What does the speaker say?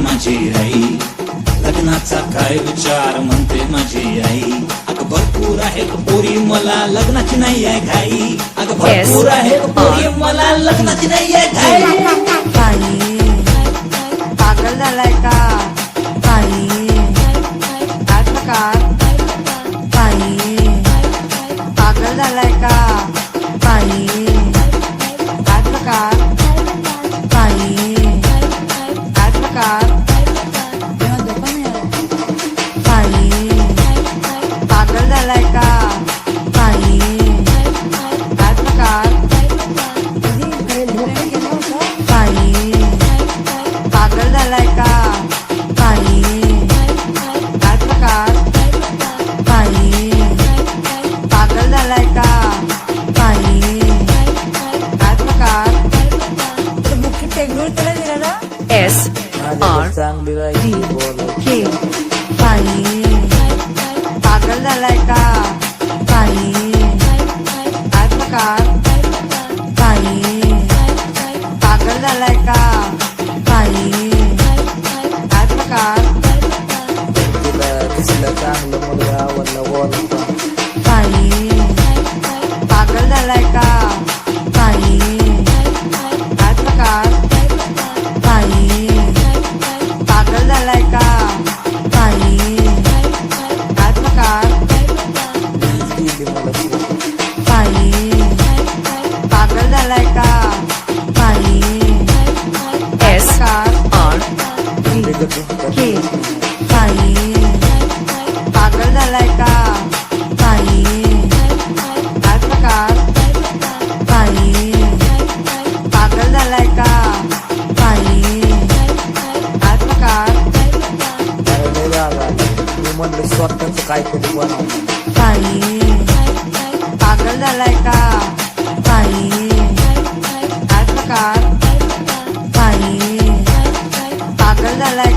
माझी आई, लग्नाचा काय विचार म्हणते माझी आई. अगं भरपूर आहेत पोरी, मला लग्नाची नाही आहे घाई. अगं भरपूर आहेत पोरी, मला लग्नाची नाही आहे घाई. काही पागल झालाय का काही आत्मकार, काही पागल झालाय का काही आत्मकार, काही आत्मकार, काही पागल झालाय का काही आत्मकार, काही पागल झालाय का काही आत्मकार, काही पागल झालाय का काही आत्मकार. मुख्य टेगूर त्याला दिला ना के काही पागल झालाय का काही आत्मकार, काही पागल झालाय का काही आत्मकार, काही पागल झालाय का काही आत्मकार, काही पागल झालाय का काही आत्मकार, काही पागल झालाय का काही आत्मकार, के काही पागल झालाय का काही आत्मकार, काही पागल झालाय का काही आत्मकार, म्हणलं स्वतःच काहीतरी बनव. काही पागल झालाय का काही आत्मकार, काही पागल झालाय